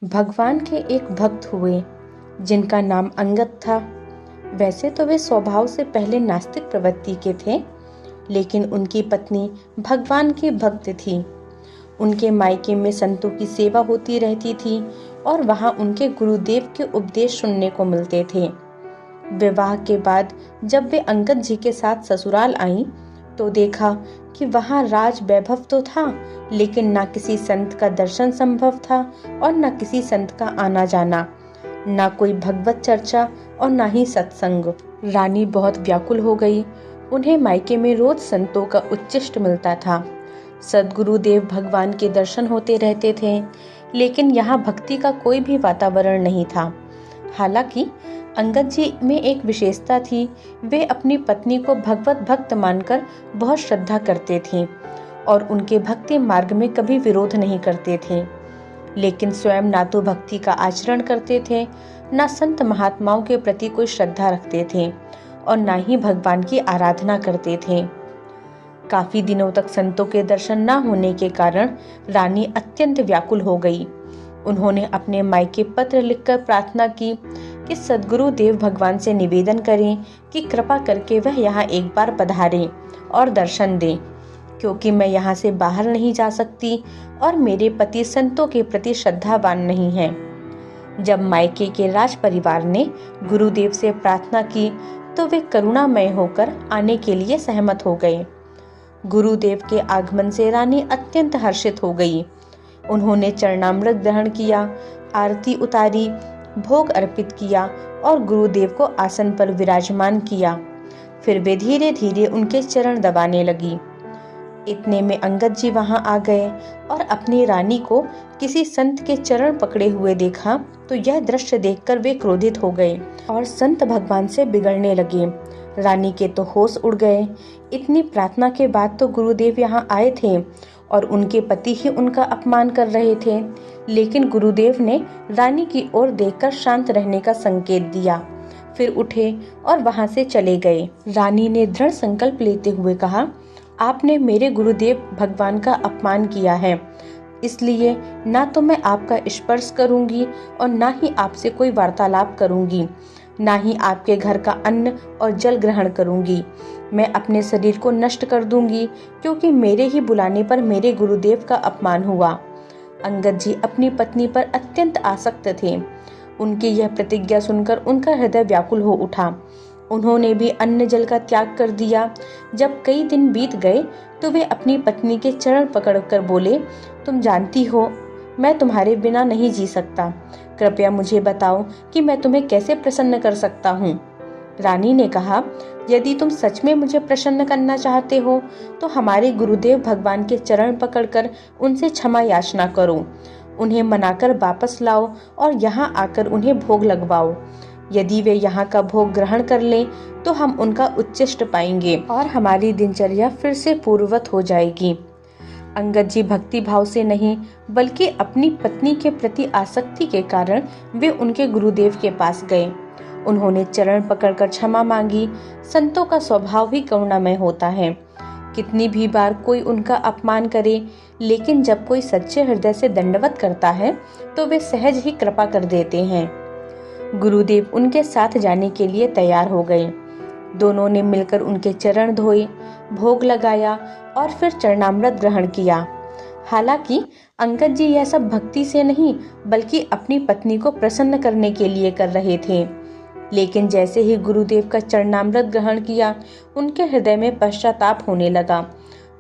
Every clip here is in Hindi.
भगवान के एक भक्त हुए जिनका नाम अंगद था। वैसे तो वे स्वभाव से पहले नास्तिक प्रवृत्ति के थे, लेकिन उनकी पत्नी भगवान की भक्त थी। उनके मायके में संतों की सेवा होती रहती थी और वहां उनके गुरुदेव के उपदेश सुनने को मिलते थे। विवाह के बाद जब वे अंगद जी के साथ ससुराल आईं, तो देखा कि वहां राज वैभव तो था, लेकिन ना किसी संत का दर्शन संभव था और ना किसी संत का आना जाना, ना कोई भगवत चर्चा और ना ही सत्संग। रानी बहुत व्याकुल हो गई। उन्हें मायके में रोज संतों का उच्चिष्ट मिलता था। सद्गुरुदेव भगवान के दर्शन होते रहते थे, लेकिन यहाँ भक्ति का कोई भी वातावरण नहीं था। हालांकि अंगद जी में एक विशेषता थी, वे अपनी पत्नी को भगवत भक्त मानकर बहुत श्रद्धा करते थे और उनके भक्ति मार्ग में कभी विरोध नहीं करते थे। लेकिन स्वयं ना तो भक्ति का आचरण करते थे, ना संत महात्माओं के प्रति कोई श्रद्धा रखते थे और ना ही भगवान की आराधना करते थे। काफी दिनों तक संतों के दर्शन न होने के कारण रानी अत्यंत व्याकुल हो गई। उन्होंने अपने मायके पत्र लिखकर प्रार्थना की कि सद्गुरु देव भगवान से निवेदन करें कि कृपा करके वह यहाँ एक बार पधारें और दर्शन दें, क्योंकि मैं यहाँ से बाहर नहीं जा सकती और मेरे पति संतों के प्रति श्रद्धावान नहीं हैं। जब मायके के राज परिवार ने गुरुदेव से प्रार्थना की, तो वे करुणामय होकर आने के लिए सहमत हो गए। गुरुदेव के आगमन से रानी अत्यंत हर्षित हो गई। उन्होंने चरणामृत ग्रहण किया, आरती उतारी, भोग अर्पित किया और गुरुदेव को आसन पर विराजमान किया। फिर वे धीरे धीरे उनके चरण दबाने लगी। इतने में अंगद जी वहां आ गए और अपनी रानी को किसी संत के चरण पकड़े हुए देखा, तो यह दृश्य देखकर वे क्रोधित हो गए और संत भगवान से बिगड़ने लगे। रानी के तो होश उड़ गए। इतनी प्रार्थना के बाद तो गुरुदेव यहाँ आए थे और उनके पति ही उनका अपमान कर रहे थे, लेकिन गुरुदेव ने रानी की ओर देखकर शांत रहने का संकेत दिया। फिर उठे और वहां से चले गए। रानी ने दृढ़ संकल्प लेते हुए कहा, आपने मेरे गुरुदेव भगवान का अपमान किया है, इसलिए ना तो मैं आपका स्पर्श करूंगी और ना ही आपसे कोई वार्तालाप करूंगी, ना ही आपके घर का अन्न और जल ग्रहण करूंगी। मैं अपने शरीर को नष्ट कर दूंगी, क्योंकि मेरे ही बुलाने पर मेरे गुरुदेव का अपमान हुआ। अंगद जी अपनी पत्नी पर अत्यंत आसक्त थे। उनकी यह प्रतिज्ञा सुनकर उनका हृदय व्याकुल हो उठा। उन्होंने भी अन्न जल का त्याग कर दिया। जब कई दिन बीत गए, तो वे अपनी पत्नी के चरण पकड़कर बोले, तुम जानती हो मैं तुम्हारे बिना नहीं जी सकता। कृपया मुझे बताओ कि मैं तुम्हें कैसे प्रसन्न कर सकता हूँ। रानी ने कहा, यदि तुम सच में मुझे प्रसन्न करना चाहते हो, तो हमारे गुरुदेव भगवान के चरण पकड़कर उनसे क्षमा याचना करो, उन्हें मनाकर वापस लाओ और यहाँ आकर उन्हें भोग लगवाओ। यदि वे यहाँ का भोग ग्रहण कर लें, तो हम उनका उच्चिष्ट पाएंगे और हमारी दिनचर्या फिर से पूर्ववत हो जाएगी। अंगद जी भक्ति भाव से नहीं, बल्कि अपनी पत्नी के प्रति आसक्ति के कारण वे उनके गुरुदेव के पास गए। उन्होंने चरण पकड़कर क्षमा मांगी। संतों का स्वभाव ही करुणामय होता है। कितनी भी बार कोई उनका अपमान करे, लेकिन जब कोई सच्चे हृदय से दंडवत करता है, तो वे सहज ही कृपा कर देते हैं। गुरुदेव उनके साथ जाने के लिए तैयार हो गए। दोनों ने मिलकर उनके चरण धोए, भोग लगाया और फिर चरणामृत ग्रहण किया। हालांकि अंगद जी यह सब भक्ति से नहीं, बल्कि अपनी पत्नी को प्रसन्न करने के लिए कर रहे थे। लेकिन जैसे ही गुरुदेव का चरणामृत ग्रहण किया, उनके हृदय में पश्चाताप होने लगा।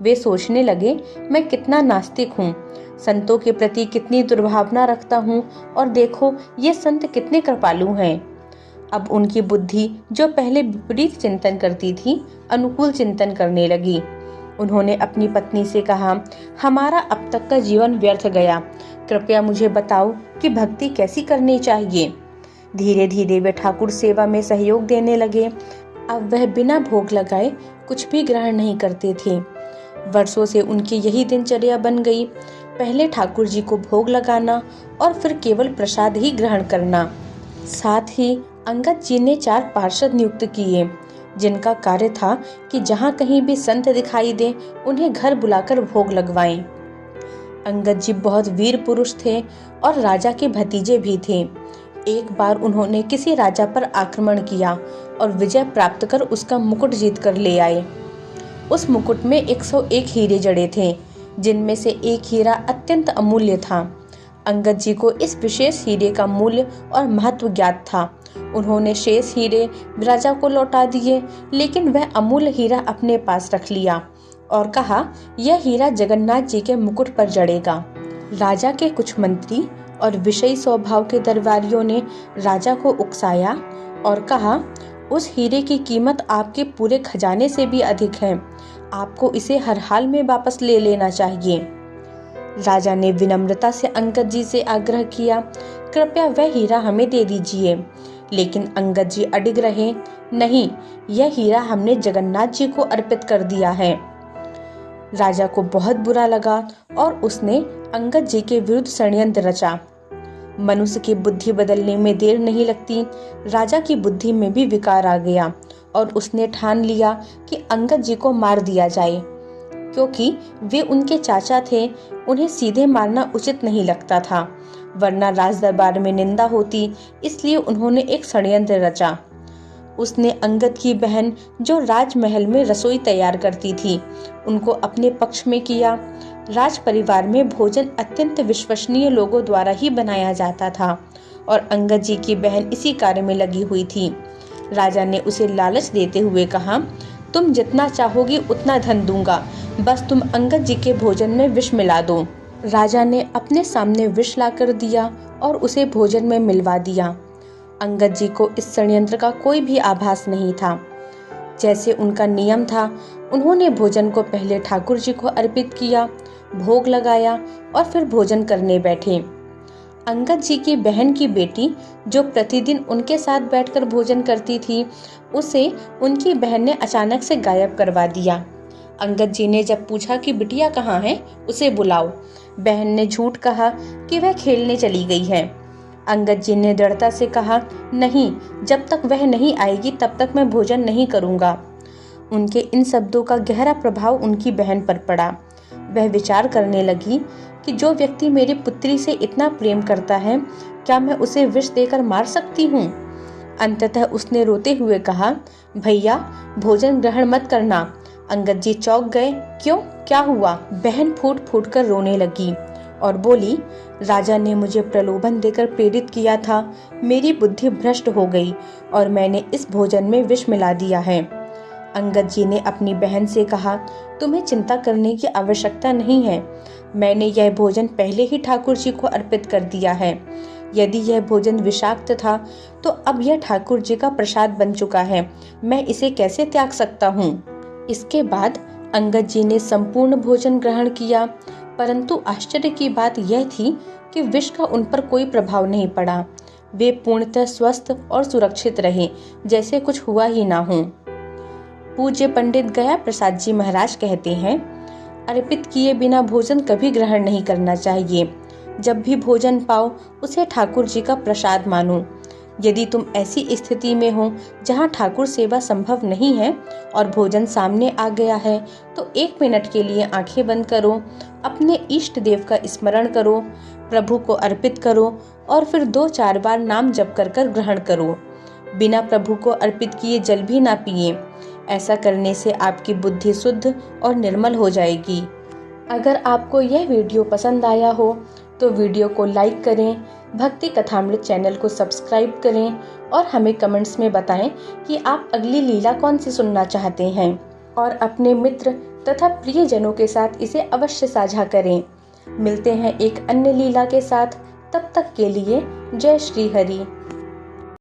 वे सोचने लगे, मैं कितना नास्तिक हूँ, संतों के प्रति कितनी दुर्भावना रखता हूँ, और देखो ये संत कितने कृपालु हैं। अब उनकी बुद्धि, जो पहले विपरीत चिंतन करती थी, अनुकूल चिंतन करने लगी। उन्होंने अपनी पत्नी से कहा, हमारा अब तक का जीवन व्यर्थ गया, कृपया मुझे बताओ कि भक्ति कैसी करनी चाहिए। धीरे धीरे वे ठाकुर सेवा में सहयोग देने लगे। अब वह बिना भोग लगाए कुछ भी ग्रहण नहीं करते थे। वर्षों से उनकी यही दिनचर्या बन गई। पहले ठाकुर जी को भोग लगाना और फिर केवल प्रसाद ही ग्रहण करना। साथ ही अंगद जी ने 4 पार्षद नियुक्त किए, जिनका कार्य था कि जहाँ कहीं भी संत दिखाई दे, उन्हें घर बुलाकर भोग लगवाएं। अंगद जी बहुत वीर पुरुष थे और राजा के भतीजे भी थे। एक बार उन्होंने किसी राजा पर आक्रमण किया और विजय प्राप्त कर उसका मुकुट जीत कर ले आए। उस मुकुट में 101 हीरे जड़े थे, जिनमें से एक हीरा अत्यंत अमूल्य था। अंगद जी को इस विशेष हीरे का मूल्य और महत्व ज्ञात था। उन्होंने शेष हीरे राजा को लौटा दिए, लेकिन वह अमूल्य हीरा अपने पास रख लिया और कहा, यह हीरा जगन्नाथ जी के मुकुट पर जड़ेगा। राजा के कुछ मंत्री और विषयी स्वभाव के दरबारियों ने राजा को उकसाया और कहा, उस हीरे की कीमत आपके पूरे खजाने से भी अधिक है, आपको इसे हर हाल में वापस ले लेना चाहिए। राजा ने विनम्रता से अंगद जी से आग्रह किया, कृपया वह हीरा हमें दे दीजिए। लेकिन अंगद जी अडिग रहे, नहीं, यह हीरा हमने जगन्नाथ जी को अर्पित कर दिया है। राजा को बहुत बुरा लगा और उसने अंगद जी के विरुद्ध षड्यंत्र रचा। मनुष्य की बुद्धि बदलने में देर नहीं लगती। राजा की बुद्धि में भी विकार आ गया और उसने ठान लिया कि अंगद जी को मार दिया जाए। क्योंकि वे उनके चाचा थे, उन्हें सीधे मारना उचित नहीं लगता था, वरना राज दरबार में निंदा होती, इसलिए उन्होंने एक षड्यंत्र रचा। उसने अंगद की बहन, जो राजमहल में रसोई तैयार करती थी, उनको अपने पक्ष में किया। राज परिवार में भोजन अत्यंत विश्वसनीय लोगों द्वारा ही बनाया जाता था और अंगद जी की बहन इसी कार्य में लगी हुई थी। राजा ने उसे लालच देते हुए कहा, तुम जितना चाहोगी उतना धन दूंगा, बस तुम अंगद जी के भोजन में विष मिला दो। राजा ने अपने सामने विष लाकर दिया और उसे भोजन में मिलवा दिया। अंगद जी को इस षड्यंत्र का कोई भी आभास नहीं था। जैसे उनका नियम था, उन्होंने भोजन को पहले ठाकुर जी को अर्पित किया, भोग लगाया और फिर भोजन करने बैठे। अंगद जी की बहन की बेटी, जो प्रतिदिन उनके साथ बैठकर भोजन करती थी, उसे उनकी बहन ने अचानक से गायब करवा दिया। अंगद जी ने जब पूछा कि बिटिया कहाँ है, उसे बुलाओ। बहन ने झूठ कहा कि वह खेलने चली गई है। अंगद जी ने दृढ़ता से कहा, नहीं, जब तक वह नहीं आएगी तब तक मैं भोजन नहीं करूंगा। उनके इन शब्दों का गहरा प्रभाव उनकी बहन पर पड़ा। वह विचार करने लगी कि जो व्यक्ति मेरी पुत्री से इतना प्रेम करता है, क्या मैं उसे विष देकर मार सकती हूँ? अंततः उसने रोते हुए कहा, भैया, भोजन ग्रहण मत करना। अंगद जी चौंक गए। क्यों, क्या हुआ? बहन फूट फूट कर रोने लगी और बोली, राजा ने मुझे प्रलोभन देकर प्रेरित किया था, मेरी बुद्धि भ्रष्ट हो गई और मैंने इस भोजन में विष मिला दिया है। अंगद जी ने अपनी बहन से कहा, तुम्हें चिंता करने की आवश्यकता नहीं है, मैंने यह भोजन पहले ही ठाकुर जी को अर्पित कर दिया है। यदि यह भोजन विषाक्त था तो अब यह ठाकुर जी का प्रसाद बन चुका है, मैं इसे कैसे त्याग सकता हूँ? इसके बाद अंगद जी ने संपूर्ण भोजन ग्रहण किया, परंतु आश्चर्य की बात यह थी कि विष का उन पर कोई प्रभाव नहीं पड़ा। वे पूर्णतः स्वस्थ और सुरक्षित रहे, जैसे कुछ हुआ ही ना हो। पूज्य पंडित गया प्रसाद जी महाराज कहते हैं, अर्पित किए बिना भोजन कभी ग्रहण नहीं करना चाहिए। जब भी भोजन पाओ उसे ठाकुर जी का प्रसाद मानो। यदि तुम ऐसी स्थिति में हो जहाँ ठाकुर सेवा संभव नहीं है और भोजन सामने आ गया है, तो 1 मिनट के लिए आंखें बंद करो, अपने इष्ट देव का स्मरण करो, प्रभु को अर्पित करो और फिर 2-4 बार नाम जप कर ग्रहण करो। बिना प्रभु को अर्पित किए जल भी ना पिए। ऐसा करने से आपकी बुद्धि शुद्ध और निर्मल हो जाएगी। अगर आपको यह वीडियो पसंद आया हो तो वीडियो को लाइक करें, भक्ति कथामृत चैनल को सब्सक्राइब करें और हमें कमेंट्स में बताएं कि आप अगली लीला कौन सी सुनना चाहते हैं और अपने मित्र तथा प्रियजनों के साथ इसे अवश्य साझा करें। मिलते हैं एक अन्य लीला के साथ, तब तक के लिए जय श्री हरि।